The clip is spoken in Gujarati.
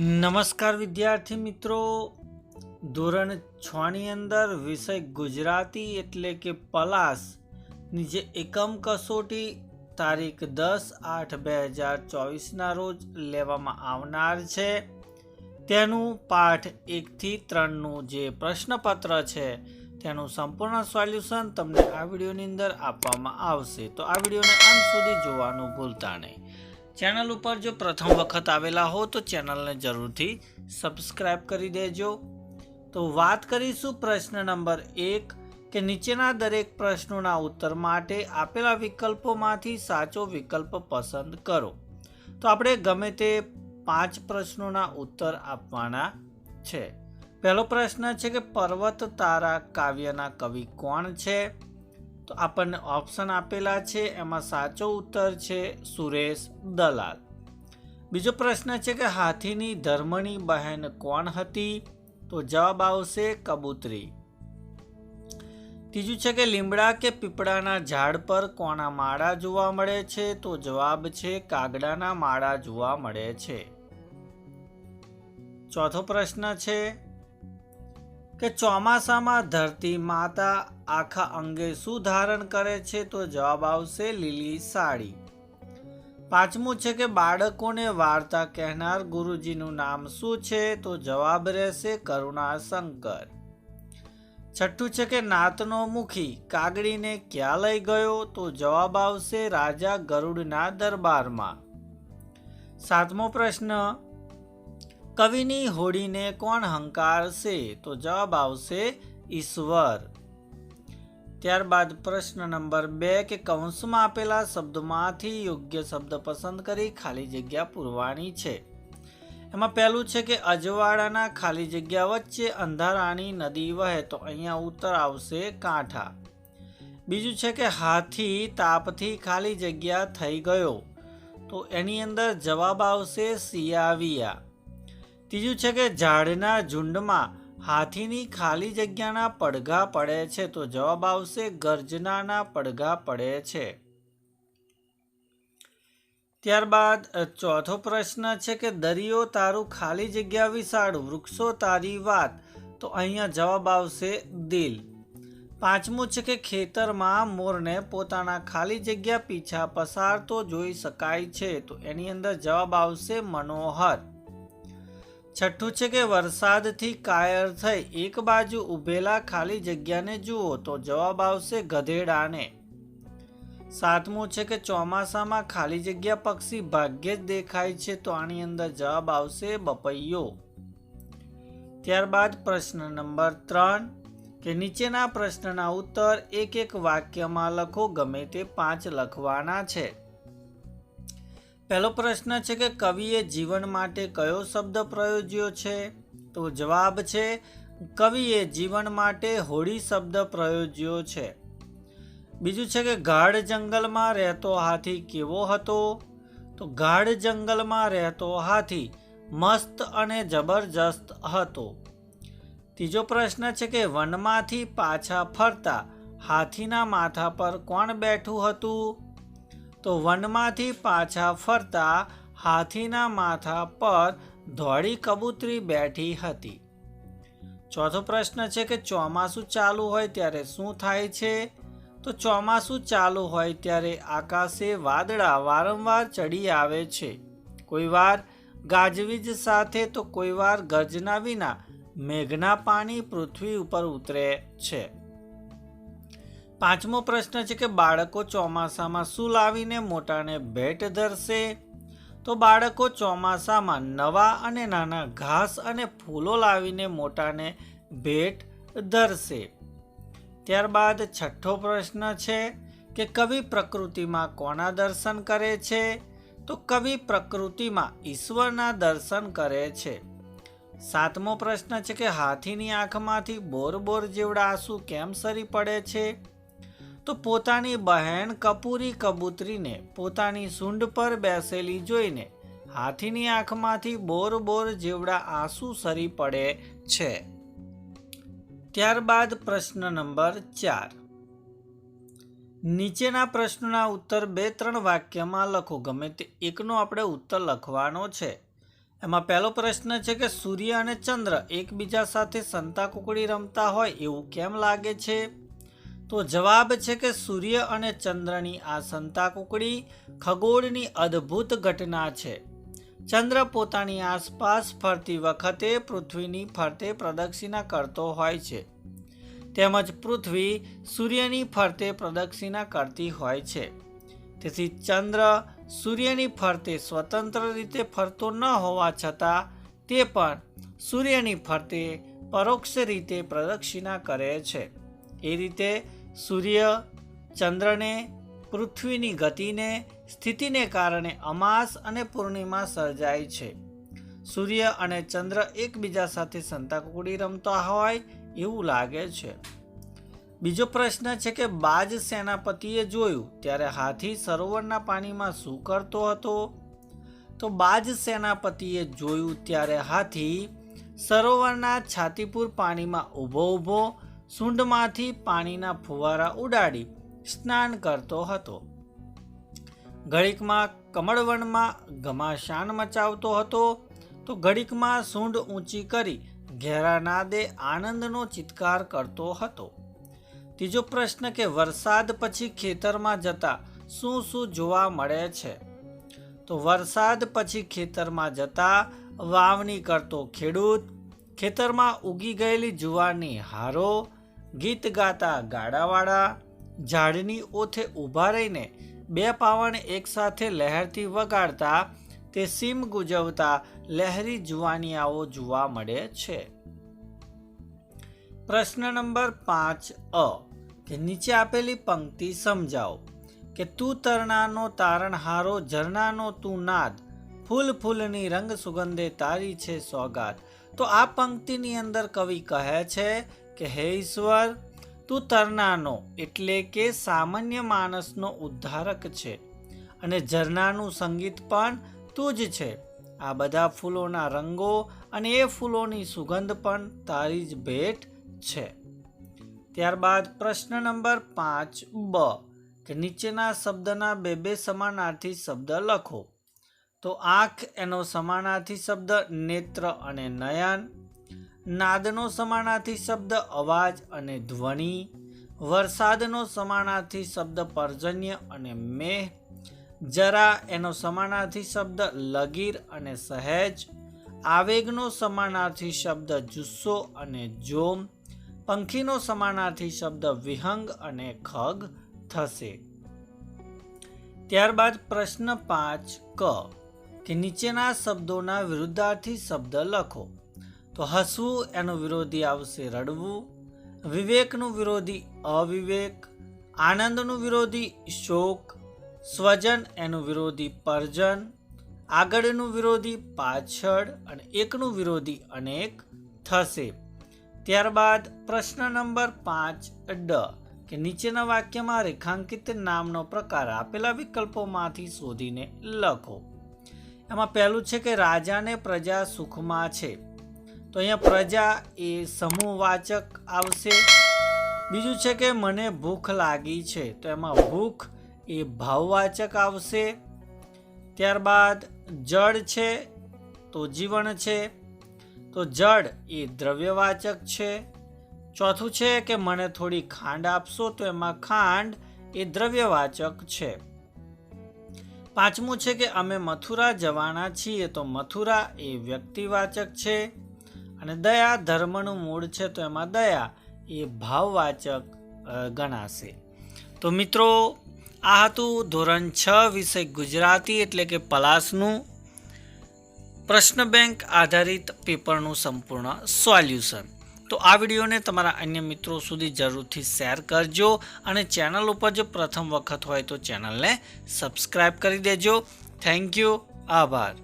નમસ્કાર વિદ્યાર્થી મિત્રો, ધોરણ 6 ની અંદર વિષય ગુજરાતી એટલે કે પલાસની જે એકમ કસોટી તારીખ 10/8/2024 રોજ લેવામાં આવનાર છે તેનું પાઠ 1 થી 3નું જે પ્રશ્નપત્ર છે તેનું સંપૂર્ણ સોલ્યુશન તમને આ વિડીયોની અંદર આપવામાં આવશે, તો આ વિડીયોને અંત સુધી જોવાનું ભૂલતા નહીં। ચેનલ ઉપર જો પ્રથમ વખત આવેલા હો તો ચેનલને જરૂરથી સબસ્ક્રાઇબ કરી દેજો। તો વાત કરીશું પ્રશ્ન નંબર 1 કે નીચેના દરેક પ્રશ્નોના ઉત્તર માટે આપેલા વિકલ્પોમાંથી સાચો વિકલ્પ પસંદ કરો। તો આપણે ગમે તે 5 પ્રશ્નોના ઉત્તર આપવાના છે। પહેલો પ્રશ્ન છે કે પર્વત તારા કાવ્યના કવિ કોણ છે? તો આપણને ઓપ્શન આપેલા છે, એમાં સાચો ઉત્તર છે સુરેશ દલાલ। બીજો પ્રશ્ન છે કે હાથીની ધર્મની બહેન કોણ હતી? તો જવાબ આવશે કબૂતરી। ત્રીજું છે કે લીમડા કે પીપળાના ઝાડ પર કોના માળા જોવા મળે છે? તો જવાબ છે કાગડાના માળા જોવા મળે છે। ચોથો પ્રશ્ન છે કે ચોમાસામાં ધરતી માતા આખા અંગે શું ધારણ કરે છે? તો જવાબ આવશે લીલી સાડી। પાંચમું છે કે બાળકોને વાર્તા કહેનાર ગુરુજીનું નામ શું છે? તો જવાબ રહેશે કરુણાશંકર। છઠ્ઠું છે કે નાતનો મુખી કાગડીને ક્યાં લઈ ગયો? તો જવાબ આવશે રાજા ગરુડના દરબારમાં। સાતમો પ્રશ્ન, કવિની હોડીને કોણ હંકારશે? તો જવાબ આવશે ઈશ્વર। ત્યારબાદ પ્રશ્ન નંબર 2 કે કૌંસમાં આપેલા શબ્દમાંથી યોગ્ય શબ્દ પસંદ કરી ખાલી જગ્યા પૂરવાની છે। એમાં પહેલું છે કે અજવાળાના ખાલી જગ્યા વચ્ચે અંધારાની નદી વહે, તો અહીંયા ઉત્તર આવશે કાંઠા। બીજું છે કે હાથી તાપથી ખાલી જગ્યા થઈ ગયો, તો એની અંદર જવાબ આવશે સિયાવિયા। ત્રીજું છે કે ઝાડના ઝુંડમાં હાથીની ખાલી જગ્યાના પડઘા પડે છે, તો જવાબ આવશે ગર્જનાના પડઘા પડે છે। ત્યારબાદ ચોથો પ્રશ્ન છે કે દરિયો તારું ખાલી જગ્યા વિશાળ વૃક્ષો તારી વાત, તો અહીંયા જવાબ આવશે દિલ। પાંચમું છે કે ખેતરમાં મોરને પોતાના ખાલી જગ્યા પીછા પસારતો જોઈ શકાય છે, તો એની અંદર જવાબ આવશે મનોહર। છઠ્ઠું છે કે વરસાદથી કાયર થઈ એક બાજુ ઊભેલા ખાલી જગ્યાને જુઓ, તો જવાબ આવશે ગધેડાને। સાતમું છે કે ચોમાસામાં ખાલી જગ્યા પક્ષી ભાગ્યે જ દેખાય છે, તો આની અંદર જવાબ આવશે બપૈયો। ત્યારબાદ પ્રશ્ન નંબર 3 કે નીચેના પ્રશ્નના ઉત્તર એક એક વાક્યમાં લખો, ગમે તે 5 લખવાના છે। પહેલો પ્રશ્ન છે કે કવિએ જીવન માટે કયો શબ્દ પ્રયોજ્યો છે? તો જવાબ છે કવિએ જીવન માટે હોડી શબ્દ પ્રયોજ્યો છે। બીજું છે કે ગાઢ જંગલમાં રહેતો હાથી કેવો હતો? તો ગાઢ જંગલમાં રહેતો હાથી મસ્ત અને જબરજસ્ત હતો। ત્રીજો પ્રશ્ન છે કે વનમાંથી પાછા ફરતા હાથીના માથા પર કોણ બેઠું હતું? તો વનમાંથી પાછા ફરતા હાથીના માથા પર ધોળી કબૂતરી બેઠી હતી। ચોથો પ્રશ્ન છે કે ચોમાસું ચાલુ હોય ત્યારે શું થાય છે? તો ચોમાસું ચાલુ હોય ત્યારે આકાશે વાદળા વારંવાર ચડી આવે છે, કોઈ વાર ગાજવીજ સાથે તો કોઈ વાર ગર્જના વિના મેઘના પાણી પૃથ્વી ઉપર ઉતરે છે। પાંચમો પ્રશ્ન છે કે બાળકો ચોમાસામાં શું લાવીને મોટાને ભેટ ધરશે? તો બાળકો ચોમાસામાં નવા અને નાના ઘાસ અને ફૂલો લાવીને મોટાને ભેટ ધરશે। ત્યારબાદ છઠ્ઠો પ્રશ્ન છે કે કવિ પ્રકૃતિમાં કોના દર્શન કરે છે? તો કવિ પ્રકૃતિમાં ઈશ્વરના દર્શન કરે છે। સાતમો પ્રશ્ન છે કે હાથીની આંખમાંથી બોર બોર જેવડા આંસુ કેમ સરી પડે છે? તો પોતાની બહેન કપૂરી કબૂતરીને પોતાની સૂંઢ પર બેસેલી જોઈને હાથીની આંખમાંથી બોર બોર જેવડા આંસુ સરી પડે છે। ત્યારબાદ પ્રશ્ન નંબર 4 નીચેના પ્રશ્નોના ઉત્તર 2-3 વાક્યમાં લખો, ગમે તે એકનો આપણે ઉત્તર લખવાનો છે। એમાં પહેલો પ્રશ્ન છે કે સૂર્ય અને ચંદ્ર એકબીજા સાથે સંતાકુકડી રમતા હોય એવું કેમ લાગે છે? તો જવાબ છે કે સૂર્ય અને ચંદ્રની આ સંતાકુકડી ખગોળની અદ્ભુત ઘટના છે. ચંદ્ર પોતાની આસપાસ ફરતી વખતે પૃથ્વીની ફરતે પ્રદક્ષિણા કરતો હોય છે, તેમજ પૃથ્વી સૂર્યની ફરતે પ્રદક્ષિણા કરતી હોય છે. તેથી ચંદ્ર સૂર્યની ફરતે સ્વતંત્ર રીતે ફરતો ન હોવા છતાં તે પણ સૂર્યની ફરતે પરોક્ષ રીતે પ્રદક્ષિણા કરે છે. એ રીતે સૂર્ય ચંદ્રને પૃથ્વીની ગતિને સ્થિતિને કારણે અમાસ અને પૂર્ણિમા સર્જાય છે. સૂર્ય અને ચંદ્ર એકબીજા સાથે સંતાકુકડી રમતા હોય એવું લાગે છે. બીજો પ્રશ્ન છે કે બાજ સેનાપતિએ જોયું ત્યારે હાથી સરોવરના પાણીમાં શું કરતો હતો? તો બાજ સેનાપતિએ જોયું ત્યારે હાથી સરોવરના છાતીપુર પાણીમાં ઊભો સૂંઢમાંથી પાણીના ફુવારા ઉડાડી સ્નાન કરતો હતો. ઘડીકમાં કમળવનમાં ઘમાસાન મચાવતો હતો, તો ઘડીકમાં સૂંઢ ઊંચી કરી ઘેરા નાદે આનંદનો ચિત્કાર કરતો હતો. ત્રીજો પ્રશ્ન કે વરસાદ પછી ખેતરમાં જતા શું જોવા મળે છે? તો વરસાદ પછી ખેતરમાં જતા વાવણી કરતો ખેડૂત, ખેતરમાં ઉગી ગયેલી જુવારની હારો, ગીત ગાતા ગાડાવાળા, ઝાડની ઓથે ઊભા રહીને બે પાવણ એકસાથે લહેરથી વગાડતા તે સીમ ગુંજવતા લહેરી જુવાનિયાઓ જોવા મળે છે. પ્રશ્ન નંબર 5 કે નીચે આપેલી પંક્તિ સમજાવો કે તું તરણાનો તારણહારો, ઝરણાનો તું નાદ, ફૂલ ફૂલની રંગ સુગંધે તારી છે સોગાદ. તો આ પંક્તિની અંદર કવિ કહે છે કે હે ઈશ્વર, તું તરણાનો એટલે કે સામાન્ય માણસનો ઉદ્ધારક છે અને ઝરણાનું સંગીત પણ તું જ છે. આ બધા ફૂલોના રંગો અને એ ફૂલોની સુગંધ પણ તારી જ ભેટ છે. ત્યારબાદ પ્રશ્ન નંબર 5 કે નીચેના શબ્દના બે સમાનાર્થી શબ્દ લખો. તો આંખ એનો સમાનાર્થી શબ્દ નેત્ર અને નયન, નાદનો સમાનાર્થી શબ્દ અવાજ અને ધ્વનિ, વરસાદનો સમાનાર્થી શબ્દ પર્જન્ય અને મેહ, જરા એનો સમાનાર્થી શબ્દ લગીર અને સહેજ, આવેગનો સમાનાર્થી શબ્દ જુસ્સો અને જોમ, પંખીનો સમાનાર્થી શબ્દ વિહંગ અને ખગ થશે. ત્યારબાદ પ્રશ્ન 5 કે નીચેના શબ્દોના વિરુદ્ધાર્થી શબ્દ લખો. તો હસવું એનું વિરોધી આવશે રડવું, વિવેકનું વિરોધી અવિવેક, આનંદનું વિરોધી શોક, સ્વજન એનું વિરોધી પરજન, આગળનું વિરોધી પાછળ અને એકનું વિરોધી અનેક થશે. ત્યારબાદ પ્રશ્ન નંબર 5 કે નીચેના વાક્યમાં રેખાંકિત નામનો પ્રકાર આપેલા વિકલ્પોમાંથી શોધીને લખો. એમાં પહેલું છે કે રાજાને પ્રજા સુખમાં છે. તો અહીંયા પ્રજા એ સમૂહવાચક આવશે. બીજું છે કે મને ભૂખ લાગી છે. તો એમાં ભૂખ એ ભાવવાચક આવશે. ત્યારબાદ જળ છે તો જીવન છે, તો જળ એ દ્રવ્યવાચક છે. ચોથું છે કે મને થોડી ખાંડ આપશો. તો એમાં ખાંડ એ દ્રવ્યવાચક છે. પાંચમું છે કે અમે મથુરા જવાના છીએ. તો મથુરા એ વ્યક્તિવાચક છે. અને દયા ધર્મનું મૂળ છે. તો એમાં દયા એ ભાવવાચક ગણાશે. તો મિત્રો આ હતું ધોરણ 6 વિષય ગુજરાતી એટલે કે પલાસનું પ્રશ્ન બેંક આધારિત પેપરનું સંપૂર્ણ સોલ્યુશન. તો આ વિડીયોને તમારા અન્ય મિત્રો સુધી જરૂરથી શેર કરજો અને ચેનલ ઉપર જો પ્રથમ વખત હોય તો ચેનલને સબસ્ક્રાઈબ કરી દેજો. Thank you. આભાર.